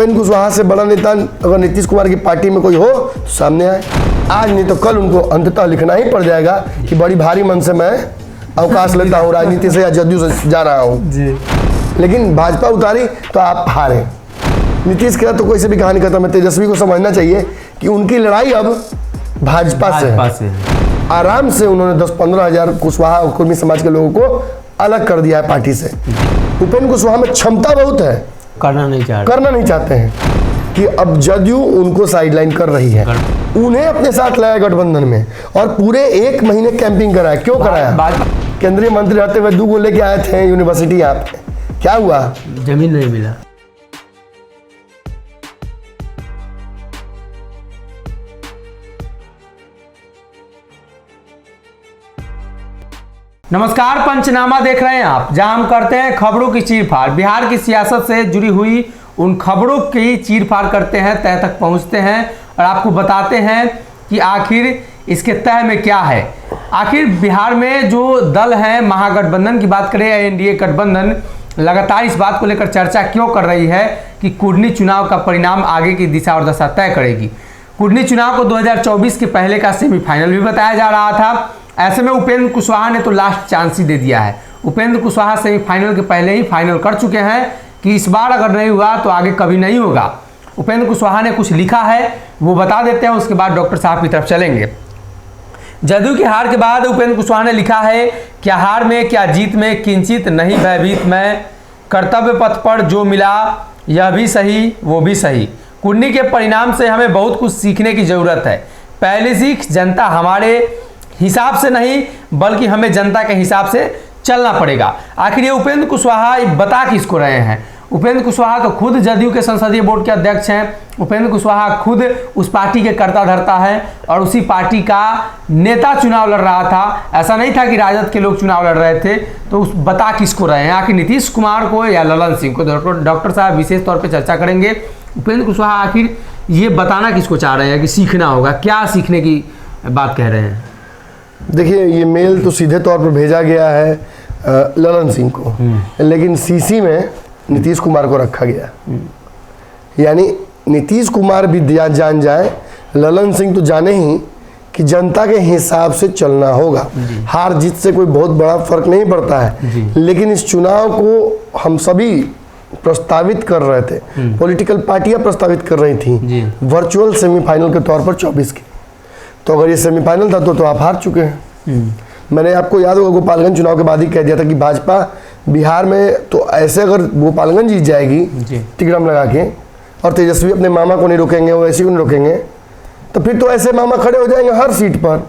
उपेंद्र कुशवाहा से बड़ा नेता अगर नीतीश कुमार की पार्टी में कोई हो तो सामने आए। आज नहीं तो कल उनको अंततः लिखना ही पड़ जाएगा कि बड़ी भारी मन से मैं अवकाश लेता हूँ राजनीति से या जदयू से जा रहा हूँ। लेकिन भाजपा उतारी तो आप हारे। नीतीश के तो कोई से भी कहानी खत्म है। तेजस्वी को समझना चाहिए कि उनकी लड़ाई अब भाजपा से है। आराम से उन्होंने 10-15 हजार कुशवाहा और कुर्मी समाज के लोगों को अलग कर दिया है पार्टी से। उपेंद्र कुशवाहा में क्षमता बहुत है, करना नहीं चाहते हैं कि अब जदयू उनको साइडलाइन कर रही है। उन्हें अपने साथ लाया गठबंधन में और पूरे 1 महीने कैंपिंग कराया। क्यों कराया? केंद्रीय मंत्री रहते हुए 2 गोले के आए थे यूनिवर्सिटी यहाँ पे, क्या हुआ? जमीन नहीं मिला। नमस्कार, पंचनामा देख रहे हैं आप, जहां हम करते हैं खबरों की चीरफाड़। बिहार की सियासत से जुड़ी हुई उन खबरों की चीरफाड़ करते हैं, तह तक पहुंचते हैं और आपको बताते हैं कि आखिर इसके तह में क्या है। आखिर बिहार में जो दल है, महागठबंधन की बात करें या एनडीए गठबंधन, लगातार इस बात को लेकर चर्चा क्यों कर रही है कि कुर्नी चुनाव का परिणाम आगे की दिशा और दशा तय करेगी। कुर्नी चुनाव को 2024 के पहले का सेमीफाइनल भी बताया जा रहा था। ऐसे में उपेंद्र कुशवाहा ने तो लास्ट चांस ही दे दिया है। उपेंद्र कुशवाहा सेमीफाइनल के पहले ही फाइनल कर चुके हैं कि इस बार अगर नहीं हुआ तो आगे कभी नहीं होगा। उपेंद्र कुशवाहा ने कुछ लिखा है, वो बता देते हैं, उसके बाद डॉक्टर साहब की तरफ चलेंगे। जदयू की हार के बाद उपेंद्र कुशवाहा ने लिखा है, क्या हार में क्या जीत में किंचित नहीं भयभीत मैं, कर्तव्य पथ पर जो मिला यह भी सही वो भी सही। कुर्नी के परिणाम से हमें बहुत कुछ सीखने की जरूरत है। पहली सीख, जनता हमारे हिसाब से नहीं बल्कि हमें जनता के हिसाब से चलना पड़ेगा। आखिर ये उपेंद्र कुशवाहा बता किसको रहे हैं? उपेंद्र कुशवाहा तो खुद जदयू के संसदीय बोर्ड के अध्यक्ष हैं। उपेंद्र कुशवाहा खुद उस पार्टी के कर्ता धर्ता है और उसी पार्टी का नेता चुनाव लड़ रहा था। ऐसा नहीं था कि राजद के लोग चुनाव लड़ रहे थे। तो उस बता किसको रहे हैं? आखिर नीतीश कुमार को या ललन सिंह को? डॉक्टर साहब विशेष तौर पर चर्चा करेंगे। उपेंद्र कुशवाहा आखिर ये बताना किसको चाह रहे हैं कि सीखना होगा? क्या सीखने की बात कह रहे हैं? देखिए, ये मेल तो सीधे तौर पर भेजा गया है ललन सिंह को, लेकिन सीसी में नीतीश कुमार को रखा गया। यानी नीतीश कुमार भी जान जाए, ललन सिंह तो जाने ही कि जनता के हिसाब से चलना होगा। हार जीत से कोई बहुत बड़ा फर्क नहीं पड़ता है, लेकिन इस चुनाव को हम सभी प्रस्तावित कर रहे थे, पॉलिटिकल पार्टियां प्रस्तावित कर रही थी वर्चुअल सेमीफाइनल के तौर पर 24 की। तो अगर ये सेमीफाइनल था तो आप हार चुके हैं। मैंने आपको याद होगा गोपालगंज चुनाव के बाद ही कह दिया था कि भाजपा बिहार में तो ऐसे अगर गोपालगंज जीत जाएगी टिकट लगा के और तेजस्वी अपने मामा को नहीं रोकेंगे, ओवैसी को नहीं रोकेंगे, तो फिर तो ऐसे मामा खड़े हो जाएंगे हर सीट पर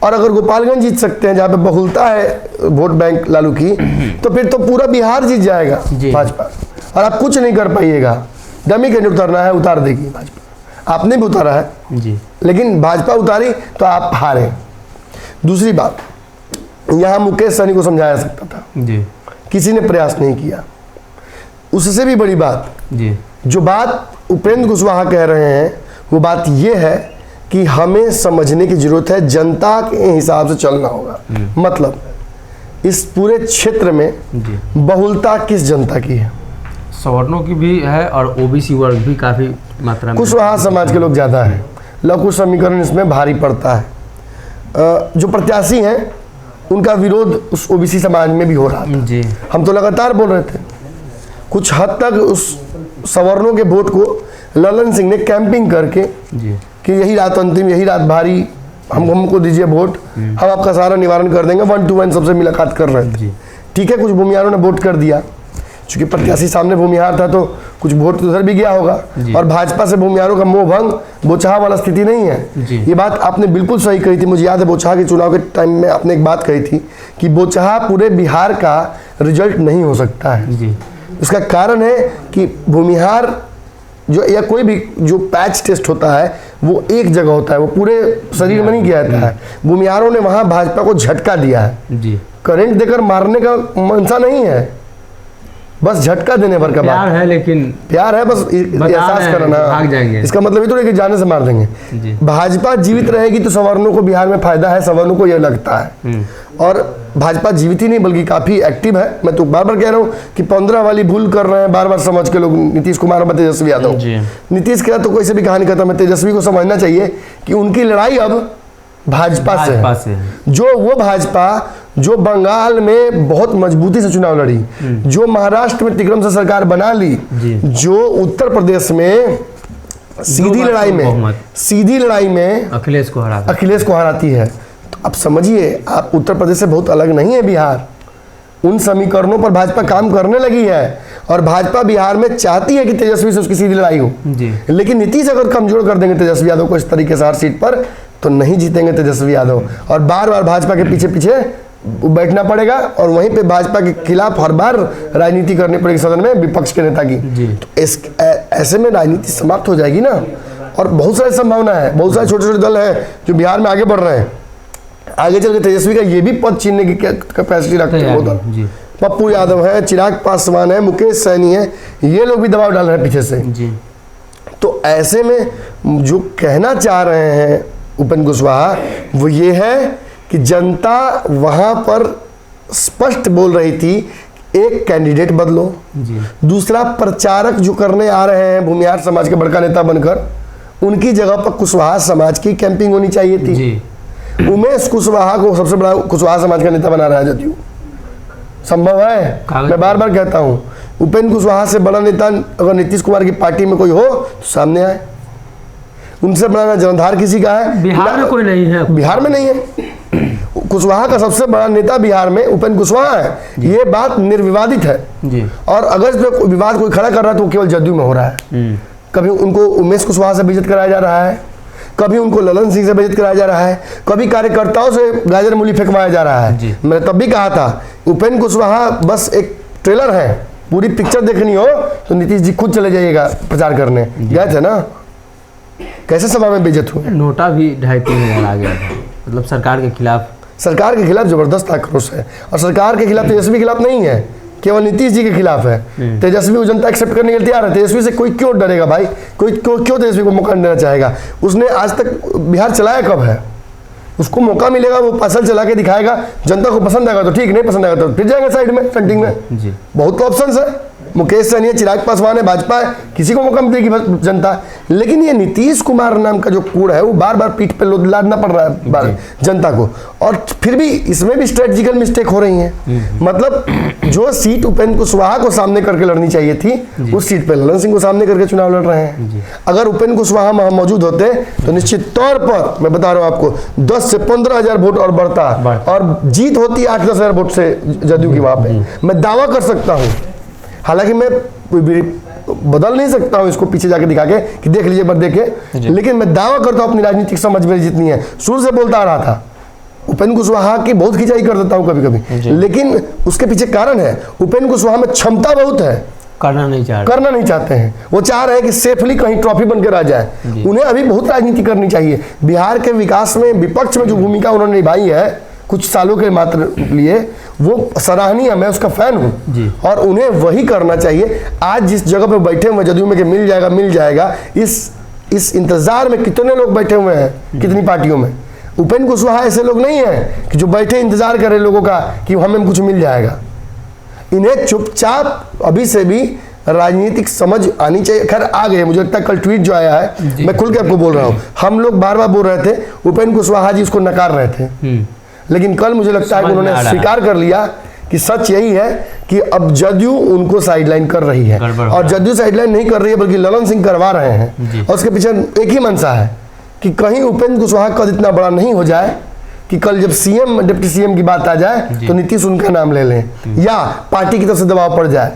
और अगर गोपालगंज जीत सकते हैं जहाँ पे बहुलता है वोट बैंक लालू की, तो फिर तो पूरा बिहार जीत जाएगा भाजपा और आप कुछ नहीं कर पाइएगा। डमी कैंडिडेट उतारना है, उतार देगी भाजपा। आपने भी उतारा है लेकिन भाजपा उतारी तो आप हारे। दूसरी बात, यहाँ मुकेश सहनी को समझाया सकता था, किसी ने प्रयास नहीं किया। उससे भी बड़ी बात, जो बात उपेंद्र कुशवाहा कह रहे हैं वो बात ये है कि हमें समझने की जरूरत है, जनता के हिसाब से चलना होगा। मतलब इस पूरे क्षेत्र में बहुलता किस जनता की है? सवर्णों की भी है और ओबीसी वर्ग भी काफी मात्रा में, कुशवाहा समाज के लोग ज्यादा है। लघु समीकरण इसमें भारी पड़ता है। जो प्रत्याशी हैं उनका विरोध उस ओबीसी समाज में भी हो रहा था। हम तो लगातार बोल रहे थे। कुछ हद तक उस सवर्णों के वोट को ललन सिंह ने कैंपिंग करके कि यही रात अंतिम, यही रात भारी, हमको दीजिए वोट, हम आपका सारा निवारण कर देंगे, 1 to 1 सबसे मुलाकात कर रहे थे। ठीक है, कुछ भूमिहारों ने वोट कर दिया, चूंकि प्रत्याशी सामने भूमिहार था तो कुछ वोट उधर भी गया होगा और भाजपा से भूमिहारों का मोह भंग, बोचहा वाला स्थिति नहीं है। ये बात आपने बिल्कुल सही कही थी। मुझे याद है बोचहा के चुनाव के टाइम में आपने एक बात कही थी कि बोचहा पूरे बिहार का रिजल्ट नहीं हो सकता है। इसका कारण है कि भूमिहार जो या कोई भी जो पैच टेस्ट होता है वो एक जगह होता है, वो पूरे शरीर में नहीं किया जाता है। भूमिहारों ने वहां भाजपा को झटका दिया है। करंट देकर मारने का मंशा नहीं है, बस झटका देने भर का प्यार है, लेकिन प्यार है, बस एहसास करना। भाग जाएंगे, इसका मतलब ये तो नहीं कि जाने से मार देंगे। भाजपा जीवित रहेगी तो सवर्णों को बिहार में फायदा है, सवर्णों को यह लगता है। और भाजपा जीवित ही नहीं बल्कि काफी एक्टिव है। मैं तो बार बार कह रहा हूँ कि 15 वाली भूल कर रहे हैं बार बार समझ के लोग, नीतीश कुमार और तेजस्वी यादव। नीतीश के तो कोई से भी कहानी खत्म है। तेजस्वी को समझना चाहिए कि उनकी लड़ाई अब भाजपा से है। जो वो भाजपा जो बंगाल में बहुत मजबूती से चुनाव लड़ी, जो महाराष्ट्र में तिक्रम से सरकार बना ली, जो उत्तर प्रदेश में सीधी लड़ाई में अखिलेश को हराती है। तो अब समझिए आप, उत्तर प्रदेश से बहुत अलग नहीं है बिहार। उन समीकरणों पर भाजपा काम करने लगी है और भाजपा बिहार में चाहती है कि तेजस्वी से उसकी सीधी लड़ाई हो। लेकिन नीतीश अगर कमजोर कर देंगे तेजस्वी यादव को इस तरीके से हर सीट पर, तो नहीं जीतेंगे तेजस्वी यादव और बार बार भाजपा के पीछे पीछे बैठना पड़ेगा और वहीं पे भाजपा के खिलाफ हर बार राजनीति करनी पड़ेगी सदन में विपक्ष के नेता की। तो ऐसे में राजनीति समाप्त हो जाएगी ना। और बहुत सारी संभावना है, बहुत सारे छोटे छोटे दल हैं जो बिहार में आगे बढ़ रहे हैं। आगे चल के तेजस्वी का ये भी पद छीनने की कैपेसिटी रखते हैं वो दल। पप्पू यादव है, चिराग पासवान है, मुकेश सैनी है, ये लोग भी दबाव डाल रहे हैं पीछे से। तो ऐसे में जो कहना चाह रहे हैं उपेंद्र कुशवाहा वो ये है कि जनता वहां पर स्पष्ट बोल रही थी, एक कैंडिडेट बदलो, दूसरा प्रचारक जो करने आ रहे हैं भूमिहार समाज के बड़का नेता बनकर, उनकी जगह पर कुशवाहा समाज की कैंपिंग होनी चाहिए थी। उमेश कुशवाहा को सबसे बड़ा कुशवाहा समाज का नेता बना रहा है जदयू। संभव है? मैं बार बार कहता हूं, उपेंद्र कुशवाहा से बड़ा नेता अगर नीतीश कुमार की पार्टी में कोई हो तो सामने आए। उनसे बड़ा जनाधार किसी का है? बिहार में कोई नहीं है। बिहार में नहीं है। कुशवाहा का सबसे बड़ा नेता बिहार में उपेंद्र कुशवाहा है। ये बात निर्विवादित है और अगर इस पर विवाद कोई खड़ा कर रहा है तो केवल जदयू में हो रहा है। कभी उनको उमेश कुशवाहा से बेइज्जत कराया जा रहा है, कभी उनको ललन सिंह से बेइज्जत कराया जा रहा है, कभी कार्यकर्ताओं से गाजर मूली फेंकवाया जा रहा है। मैंने तब भी कहा था उपेंद्र कुशवाहा बस एक ट्रेलर है, पूरी पिक्चर देखनी हो तो नीतीश जी खुद चले जाइएगा प्रचार करने। गए थे ना, कैसे सभा में बेइज्जत हुए। नोटा भी 2.5-3 हज़ार आ गया था। मतलब सरकार के खिलाफ जबरदस्त आक्रोश है और सरकार के खिलाफ तेजस्वी के खिलाफ नहीं है, केवल नीतीश जी के खिलाफ है। तेजस्वी को जनता एक्सेप्ट करने के लिए तैयार है। तेजस्वी से कोई क्यों डरेगा भाई? कोई क्यों तेजस्वी को मौका देना चाहेगा? उसने आज तक बिहार चलाया कब है? उसको मौका मिलेगा, वो फसल चला के दिखाएगा, जनता को पसंद आएगा तो ठीक, नहीं पसंद आएगा तो फिर जाएंगे साइड में सेंटिंग में। बहुत ऑप्शन है, मुकेश सहनी है, चिराग पासवान है, भाजपा है, किसी को मौका मिलेगी जनता। लेकिन ये नीतीश कुमार नाम का जो कूड़ है वो बार बार पीठ पे लादना पड़ रहा है जनता को, और फिर भी इसमें भी स्ट्रेटेजिकल मिस्टेक हो रही है। मतलब जो सीट उपेंद्र कुशवाहा को सामने करके लड़नी चाहिए थी उस सीट पे ललन सिंह को सामने करके चुनाव लड़ रहे हैं। अगर उपेंद्र कुशवाहा वहां मौजूद होते तो निश्चित तौर पर मैं बता रहा हूं आपको 10 से 15 हजार वोट और बढ़ता और जीत होती 8-10 हजार वोट से जदयू की। वहां पे मैं दावा कर सकता हूं, हालांकि मैं बदल नहीं सकता हूं इसको पीछे जाके दिखा के कि देख लीजिए, पर देखे, लेकिन मैं दावा करता हूं अपनी राजनीतिक समझ मेरी जितनी है, शुरू से बोलता आ रहा था उपेंद्र कुशवाहा की बहुत खिंचाई कर देता हूं कभी कभी, लेकिन उसके पीछे कारण है उपेंद्र कुशवाहा में क्षमता बहुत है, करना नहीं चाहते हैं। वो चाह रहे हैं कि सेफली कहीं ट्रॉफी बनकर आ जाए। उन्हें अभी बहुत राजनीति करनी चाहिए। बिहार के विकास में विपक्ष में जो भूमिका उन्होंने निभाई है कुछ सालों के मात्र लिए, वो सराहनीय, मैं उसका फैन हूं और उन्हें वही करना चाहिए। आज जिस जगह पे बैठे हुए जदयू में कि मिल जाएगा, इस इंतजार में कितने लोग बैठे हुए हैं, कितनी पार्टियों में। उपेंद्र कुशवाहा ऐसे लोग नहीं है कि जो बैठे इंतजार करें लोगों का कि हमें कुछ मिल जाएगा। इन्हें चुपचाप अभी से भी राजनीतिक समझ आनी चाहिए। खैर आ गए, मुझे लगता है कल ट्वीट जो आया है, मैं खुल के आपको बोल रहा हूँ, हम लोग बार बार बोल रहे थे उपेंद्र कुशवाहा जी उसको नकार रहे थे, लेकिन कल मुझे लगता है कि उन्होंने स्वीकार कर लिया कि सच यही है कि अब जदयू उनको साइडलाइन कर रही है, और जदयू साइडलाइन नहीं कर रही है बल्कि ललन सिंह करवा रहे हैं। और उसके पीछे एक ही मंशा है कि कहीं उपेंद्र कुशवाहा कद इतना बड़ा नहीं हो जाए कि कल जब सीएम डिप्टी सीएम की बात आ जाए तो नीतीश उनका नाम ले लें, या पार्टी की तरफ से दबाव पड़ जाए,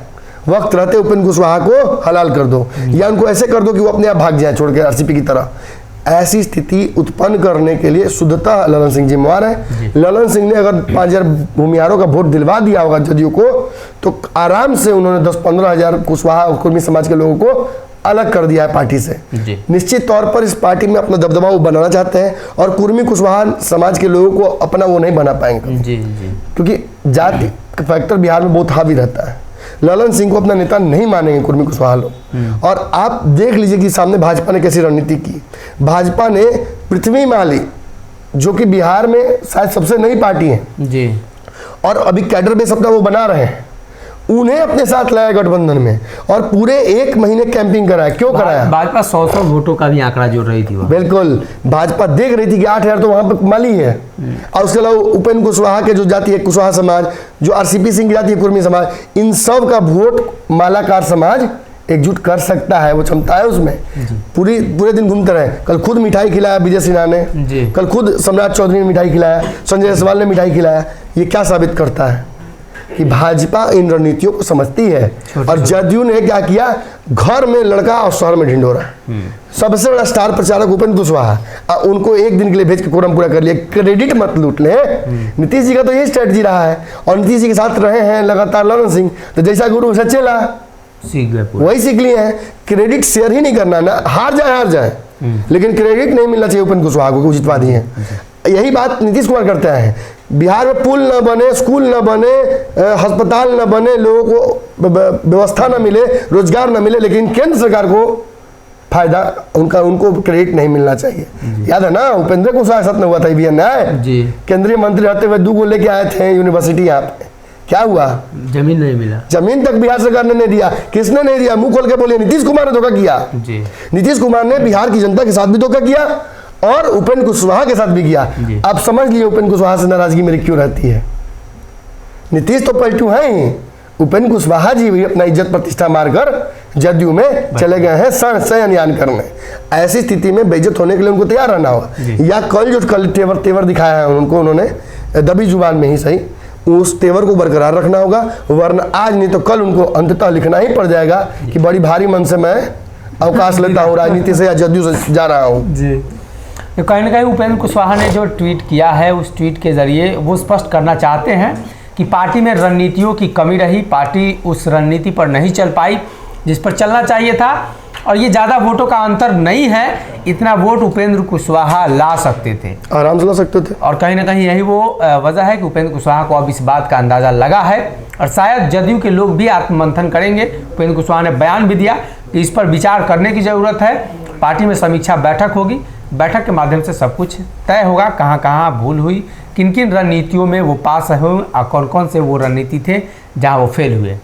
वक्त रहते उपेंद्र कुशवाहा को हलाल कर दो, या उनको ऐसे कर दो कि वो अपने आप भाग जाए छोड़ के आरसीपी की तरह। ऐसी स्थिति उत्पन्न करने के लिए शुद्धतः ललन सिंह जिम्मेवार है। ललन सिंह ने अगर 5000 भूमिहारों का वोट दिलवा दिया होगा जदयू को, तो आराम से उन्होंने 10-15 हजार कुशवाहा और कुर्मी समाज के लोगों को अलग कर दिया है पार्टी से। निश्चित तौर पर इस पार्टी में अपना दबदबा वो बनाना चाहते हैं और कुर्मी कुशवाहा समाज के लोगों को अपना वो नहीं बना पाएंगे, क्योंकि जाति का फैक्टर बिहार में बहुत हावी रहता है। ललन सिंह को अपना नेता नहीं मानेंगे कुर्मी कुशवाहा लोग। और आप देख लीजिए कि सामने भाजपा ने कैसी रणनीति की। भाजपा ने पृथ्वी माली, जो कि बिहार में शायद सबसे नई पार्टी है, और अभी कैडर बेस अपना वो बना रहे हैं, उन्हें अपने साथ लाया गठबंधन में और पूरे 1 महीने कैंपिंग कराया। क्यों कराया? भाजपा 100 वोटों का भी आंकड़ा जोड़ रही थी वो। बिल्कुल, भाजपा देख रही थी कि 8,000 तो वहां पर माली है, और उसके अलावा उपेंद्र कुशवाहा के जो जाति है कुशवाहा समाज, जो आरसीपी सिंह की जाति है कुर्मी समाज, इन सब का वोट मालाकार समाज एकजुट कर सकता है, वो क्षमता है उसमें। पूरे दिन घूमते रहे। कल खुद मिठाई खिलाया विजय सिन्हा ने, कल खुद सम्राट चौधरी ने मिठाई खिलाया, संजय जायसवाल ने मिठाई खिलाया। ये क्या साबित करता है कि भाजपा इन रणनीतियों को समझती है। और जदयू ने क्या किया, घर में लड़का और शहर में ढिंडोरा। सबसे बड़ा स्टार प्रचारक उपेंद्र कुशवाहा, उनको एक दिन के लिए भेज के कोरम पूरा कर लिया। क्रेडिट मत लूट ले। नीतीश जी का तो यही स्ट्रेटजी रहा है, और नीतीश जी के साथ रहे हैं लगातार ललन सिंह, तो जैसा गुरु वैसा चेला, सीख गए, वही सीख लिए हैं। क्रेडिट शेयर ही नहीं करना ना, हार जाए, लेकिन क्रेडिट नहीं मिलना चाहिए उपेंद्र कुशवाहा को, जितवा दिए। यही बात नीतीश कुमार करते हैं। बिहार में पुल न बने, स्कूल न बने, अस्पताल न बने, लोगों को व्यवस्था न मिले, रोजगार न मिले, लेकिन केंद्र सरकार को फायदा उनको क्रेडिट नहीं मिलना चाहिए। याद है ना, उपेंद्र कुशवाहा के साथ में हुआ था ये न्याय। केंद्रीय मंत्री रहते हुए 2 लेके आए थे यूनिवर्सिटी यहाँ पे, क्या हुआ? जमीन नहीं मिला। जमीन तक बिहार सरकार ने नहीं दिया। किसने नहीं दिया? मुंह खोल के बोलिए, नीतीश कुमार ने धोखा किया। नीतीश कुमार ने बिहार की जनता के साथ भी धोखा किया और उपेंद्र कुशवाहा के साथ भी किया। आप समझ लिए उपेंद्र कुशवाहा से नाराजगी मेरी क्यों रहती है। नीतीश तो पलटू है ही, उपेंद्र कुशवाहा जी भी अपना इज्जत प्रतिष्ठा मारकर जदयू में चले गए हैं शयनयान करने। ऐसी स्थिति में बेइज्जत होने के लिए उनको तैयार रहना होगा, या कल जो तेवर दिखाया है उनको, उन्होंने दबी जुबान में ही सही, उस तेवर को बरकरार रखना होगा, वरना आज नहीं तो कल उनको अंततः लिखना ही पड़ जाएगा कि बड़ी भारी मन से मैं अवकाश लेता हूँ राजनीति से या जदयू से जा रहा हूँ। जी, तो कहीं ना कहीं उपेंद्र कुशवाहा ने जो ट्वीट किया है, उस ट्वीट के जरिए वो स्पष्ट करना चाहते हैं कि पार्टी में रणनीतियों की कमी रही, पार्टी उस रणनीति पर नहीं चल पाई जिस पर चलना चाहिए था, और ये ज़्यादा वोटों का अंतर नहीं है, इतना वोट उपेंद्र कुशवाहा ला सकते थे, आराम से ला सकते थे। और कहीं ना कहीं यही वो वजह है कि उपेंद्र कुशवाहा को अब इस बात का अंदाज़ा लगा है, और शायद जदयू के लोग भी आत्ममंथन करेंगे। उपेंद्र कुशवाहा ने बयान भी दिया कि इस पर विचार करने की ज़रूरत है, पार्टी में समीक्षा बैठक होगी, बैठक के माध्यम से सब कुछ तय होगा, कहाँ कहाँ भूल हुई, किन किन रणनीतियों में वो पास हुए और कौन कौन से वो रणनीति थे जहाँ वो फेल हुए।